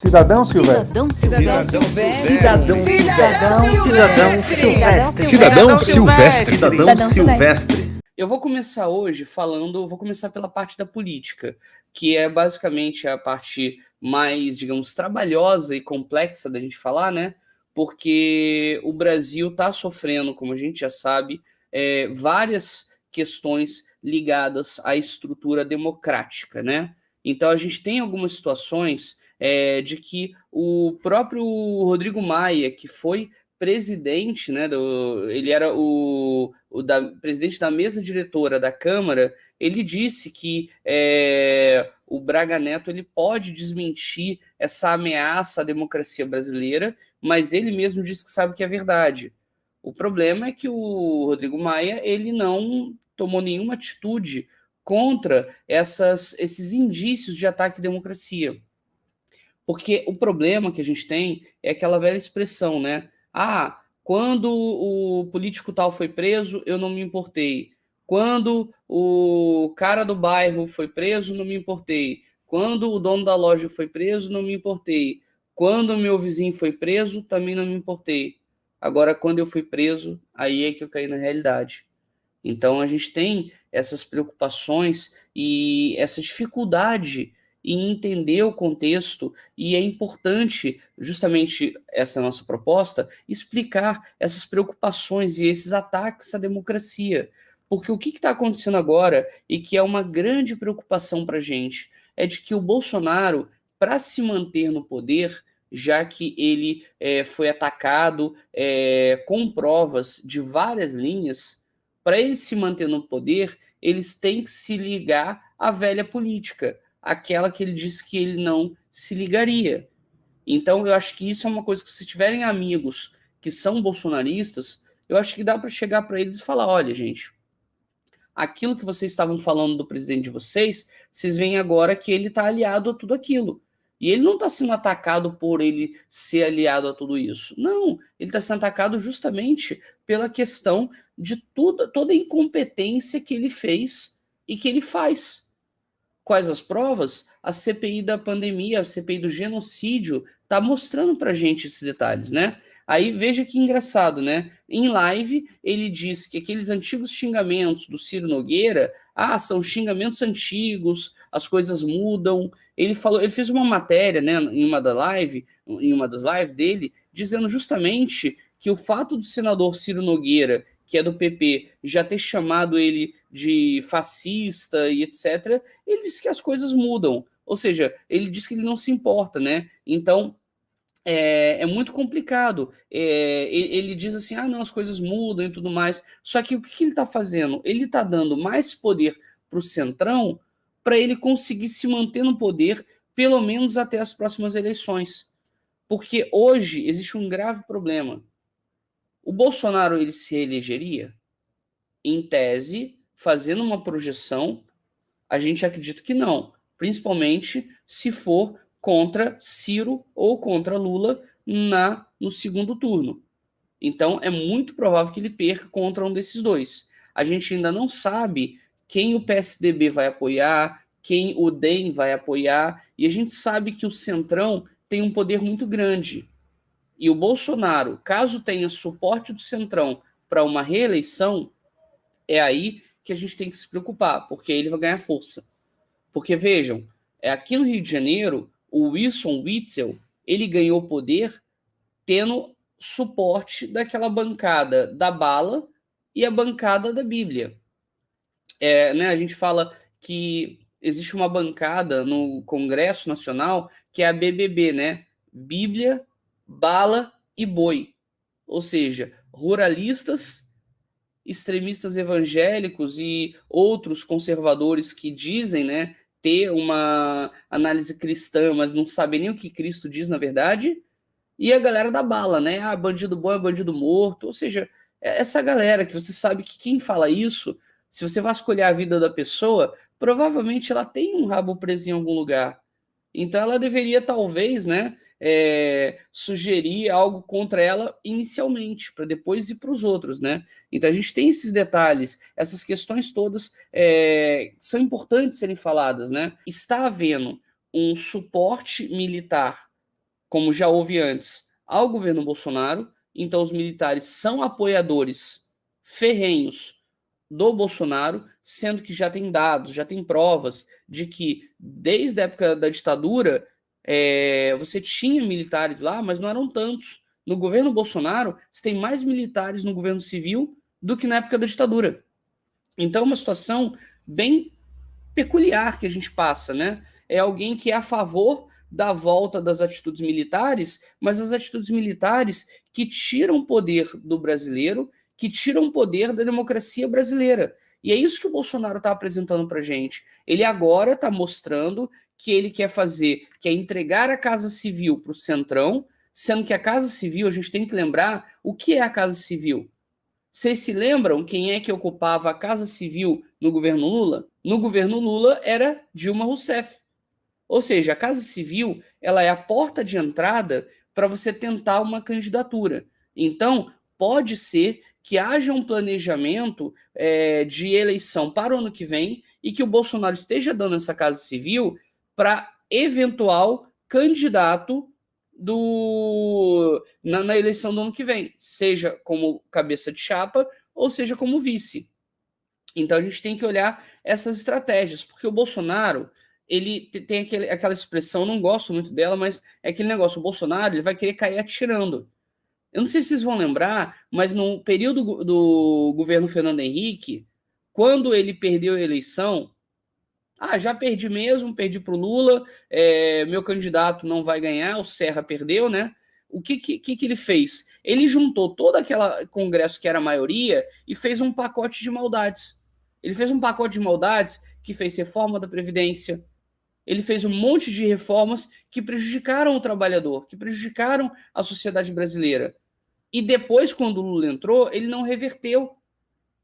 Cidadão Silvestre. Cidadão Silvestre. Eu vou começar hoje vou começar pela parte da política, que é basicamente a parte mais, digamos, trabalhosa e complexa da gente falar, né? Porque o Brasil está sofrendo, como a gente já sabe, várias questões ligadas à estrutura democrática, né? Então a gente tem algumas situações de que o próprio Rodrigo Maia, que foi presidente, né, ele era presidente da mesa diretora da Câmara, ele disse que o Braga Neto ele pode desmentir essa ameaça à democracia brasileira, mas ele mesmo disse que sabe que é verdade. O problema é que o Rodrigo Maia ele não tomou nenhuma atitude contra esses indícios de ataque à democracia. Porque o problema que a gente tem é aquela velha expressão, né? Ah, quando o político tal foi preso, eu não me importei. Quando o cara do bairro foi preso, não me importei. Quando o dono da loja foi preso, não me importei. Quando o meu vizinho foi preso, também não me importei. Agora, quando eu fui preso, aí é que eu caí na realidade. Então, a gente tem essas preocupações e essa dificuldade em entender o contexto, e é importante, justamente essa nossa proposta, explicar essas preocupações e esses ataques à democracia. Porque o que está acontecendo agora, e que é uma grande preocupação para a gente, é de que o Bolsonaro, para se manter no poder, já que ele foi atacado com provas de várias linhas, para ele se manter no poder, eles têm que se ligar à velha política, aquela que ele disse que ele não se ligaria. Então, eu acho que isso é uma coisa que, se tiverem amigos que são bolsonaristas, eu acho que dá para chegar para eles e falar: olha, gente, aquilo que vocês estavam falando do presidente de vocês, vocês veem agora que ele está aliado a tudo aquilo. E ele não está sendo atacado por ele ser aliado a tudo isso. Não, ele está sendo atacado justamente pela questão de toda a incompetência que ele fez e que ele faz. Quais as provas? A CPI da pandemia, a CPI do genocídio, está mostrando para a gente esses detalhes, né? Aí veja que engraçado, né? Em live, ele diz que aqueles antigos xingamentos do Ciro Nogueira, são xingamentos antigos, as coisas mudam. Ele fez uma matéria, né, em uma das lives dele, dizendo justamente que o fato do senador Ciro Nogueira, que é do PP, já ter chamado ele de fascista e etc., ele disse que as coisas mudam. Ou seja, ele diz que ele não se importa, né? Então, é muito complicado. Ele diz assim, não, as coisas mudam e tudo mais. Só que o que ele está fazendo? Ele está dando mais poder para o Centrão para ele conseguir se manter no poder, pelo menos até as próximas eleições. Porque hoje existe um grave problema. O Bolsonaro ele se reelegeria? Em tese, fazendo uma projeção, a gente acredita que não, principalmente se for contra Ciro ou contra Lula no segundo turno. Então é muito provável que ele perca contra um desses dois. A gente ainda não sabe quem o PSDB vai apoiar, quem o DEM vai apoiar, e a gente sabe que o Centrão tem um poder muito grande. E o Bolsonaro, caso tenha suporte do Centrão para uma reeleição, é aí que a gente tem que se preocupar, porque ele vai ganhar força. Porque, vejam, aqui no Rio de Janeiro, o Wilson Witzel, ele ganhou poder tendo suporte daquela bancada da bala e a bancada da Bíblia. Né, a gente fala que existe uma bancada no Congresso Nacional que é a BBB, né? Bíblia, bala e boi. Ou seja, ruralistas, extremistas evangélicos e outros conservadores que dizem, né, ter uma análise cristã, mas não sabem nem o que Cristo diz na verdade, e a galera da bala, né? Bandido bom é bandido morto. Ou seja, essa galera que você sabe que quem fala isso, se você vasculhar a vida da pessoa, provavelmente ela tem um rabo preso em algum lugar. Então ela deveria, talvez, né, sugerir algo contra ela inicialmente, para depois ir para os outros, né? Então a gente tem esses detalhes, essas questões todas são importantes serem faladas, né? Está havendo um suporte militar como já houve antes, ao governo Bolsonaro. Então, os militares são apoiadores ferrenhos do Bolsonaro, sendo que já tem dados, já tem provas de que, desde a época da ditadura, você tinha militares lá, mas não eram tantos. No governo Bolsonaro, você tem mais militares no governo civil do que na época da ditadura. Então, é uma situação bem peculiar que a gente passa, né? É alguém que é a favor da volta das atitudes militares, mas as atitudes militares que tiram poder do brasileiro, que tiram poder da democracia brasileira. E é isso que o Bolsonaro está apresentando para a gente. Ele agora está mostrando que ele quer fazer, quer entregar a Casa Civil para o Centrão, sendo que a Casa Civil, a gente tem que lembrar o que é a Casa Civil. Vocês se lembram quem é que ocupava a Casa Civil no governo Lula? No governo Lula era Dilma Rousseff. Ou seja, a Casa Civil ela é a porta de entrada para você tentar uma candidatura. Então, pode ser que haja um planejamento de eleição para o ano que vem e que o Bolsonaro esteja dando essa Casa Civil para eventual candidato na eleição do ano que vem, seja como cabeça de chapa ou seja como vice. Então a gente tem que olhar essas estratégias, porque o Bolsonaro, ele tem aquela expressão, não gosto muito dela, mas é aquele negócio, o Bolsonaro ele vai querer cair atirando. Eu não sei se vocês vão lembrar, mas no período do governo Fernando Henrique, quando ele perdeu a eleição, já perdi mesmo, perdi para o Lula, meu candidato não vai ganhar, o Serra perdeu, né? O que ele fez? Ele juntou todo aquele congresso que era a maioria e fez um pacote de maldades. Ele fez um pacote de maldades que fez reforma da Previdência, ele fez um monte de reformas que prejudicaram o trabalhador, que prejudicaram a sociedade brasileira. E depois, quando o Lula entrou, ele não reverteu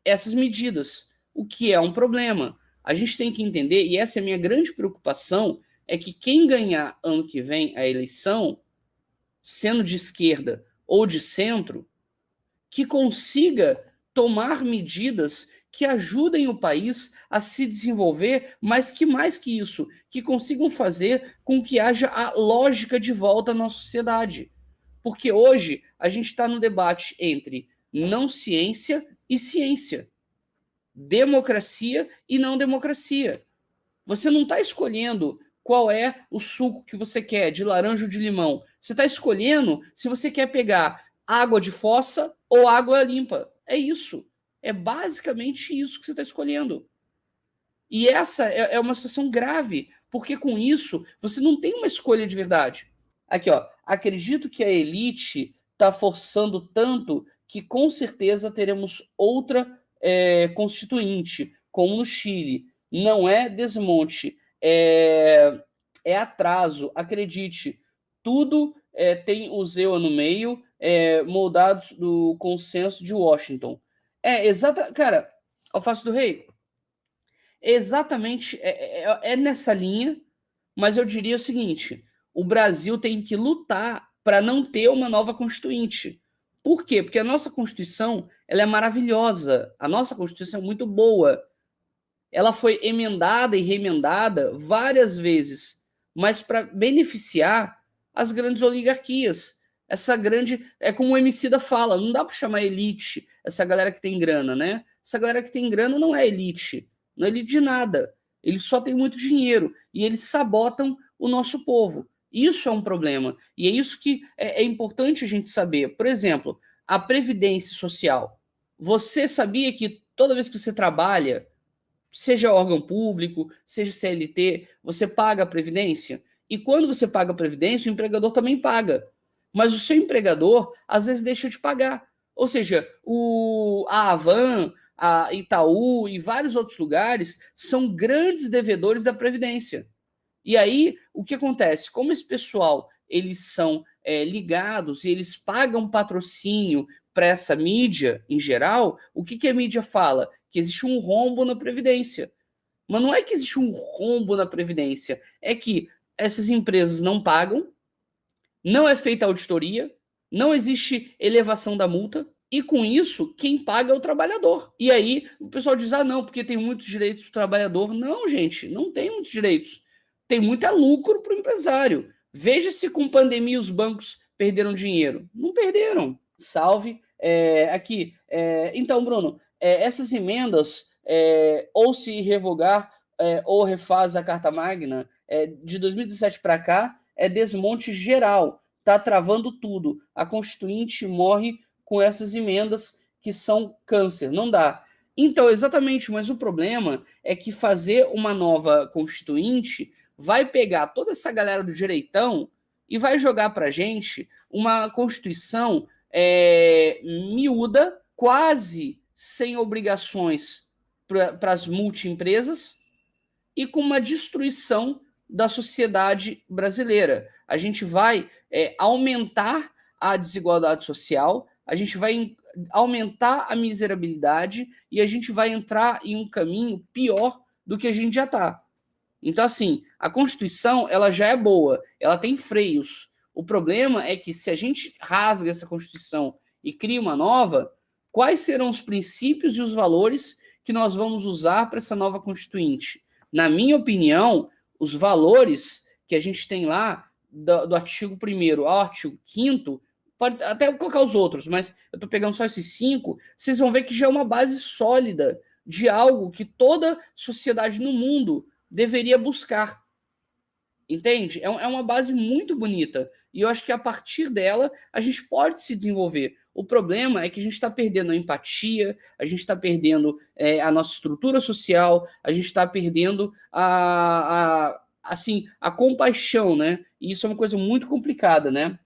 essas medidas, o que é um problema. A gente tem que entender, e essa é a minha grande preocupação, é que quem ganhar ano que vem a eleição, sendo de esquerda ou de centro, que consiga tomar medidas que ajudem o país a se desenvolver, mas que mais que isso, que consigam fazer com que haja a lógica de volta na sociedade. Porque hoje a gente está no debate entre não ciência e ciência, democracia e não democracia. Você não está escolhendo qual é o suco que você quer, de laranja ou de limão. Você está escolhendo se você quer pegar água de fossa ou água limpa. É isso. É basicamente isso que você está escolhendo. E essa é uma situação grave, porque com isso você não tem uma escolha de verdade. Aqui, ó. Acredito que a elite está forçando tanto que com certeza teremos outra constituinte, como no Chile. Não é desmonte, é atraso. Acredite, tudo tem o Zewa no meio, moldados do consenso de Washington. Cara, Alface do Rei, exatamente nessa linha, mas eu diria o seguinte: o Brasil tem que lutar para não ter uma nova constituinte. Por quê? Porque a nossa Constituição ela é maravilhosa, a nossa Constituição é muito boa. Ela foi emendada e remendada várias vezes, mas para beneficiar as grandes oligarquias. Essa grande. É como o Emicida fala, não dá para chamar elite essa galera que tem grana, né? Essa galera que tem grana não é elite. Não é elite de nada. Eles só têm muito dinheiro. E eles sabotam o nosso povo. Isso é um problema. E é isso que é importante a gente saber. Por exemplo, a Previdência Social. Você sabia que toda vez que você trabalha, seja órgão público, seja CLT, você paga a Previdência? E quando você paga a Previdência, o empregador também paga. Mas o seu empregador, às vezes, deixa de pagar. Ou seja, a Avan, a Itaú e vários outros lugares são grandes devedores da Previdência. E aí, o que acontece? Como esse pessoal, eles são ligados e eles pagam patrocínio para essa mídia em geral, o que a mídia fala? Que existe um rombo na Previdência. Mas não é que existe um rombo na Previdência, é que essas empresas não pagam, não é feita auditoria, não existe elevação da multa, e com isso, quem paga é o trabalhador. E aí, o pessoal diz, não, porque tem muitos direitos para o trabalhador. Não, gente, não tem muitos direitos. Tem muito lucro para o empresário. Veja se com pandemia os bancos perderam dinheiro. Não perderam. Salve. Aqui. Então, Bruno, essas emendas, ou se revogar, ou refaz a Carta Magna, de 2017 para cá, é desmonte geral. Está travando tudo. A Constituinte morre com essas emendas que são câncer. Não dá. Então, exatamente, mas o problema é que fazer uma nova Constituinte vai pegar toda essa galera do direitão e vai jogar para a gente uma Constituição miúda, quase sem obrigações para as multiempresas e com uma destruição da sociedade brasileira. A gente vai aumentar a desigualdade social, a gente vai aumentar a miserabilidade e a gente vai entrar em um caminho pior do que a gente já está. Então, assim, a Constituição, ela já é boa, ela tem freios. O problema é que se a gente rasga essa Constituição e cria uma nova, quais serão os princípios e os valores que nós vamos usar para essa nova Constituinte? Na minha opinião, os valores que a gente tem lá, do artigo 1º ao artigo 5º, pode até colocar os outros, mas eu estou pegando só esses 5, vocês vão ver que já é uma base sólida de algo que toda sociedade no mundo deveria buscar. Entende? É uma base muito bonita. E eu acho que a partir dela a gente pode se desenvolver. O problema é que a gente está perdendo a empatia, a gente está perdendo a nossa estrutura social, a gente está perdendo assim, a compaixão, né? E isso é uma coisa muito complicada, né?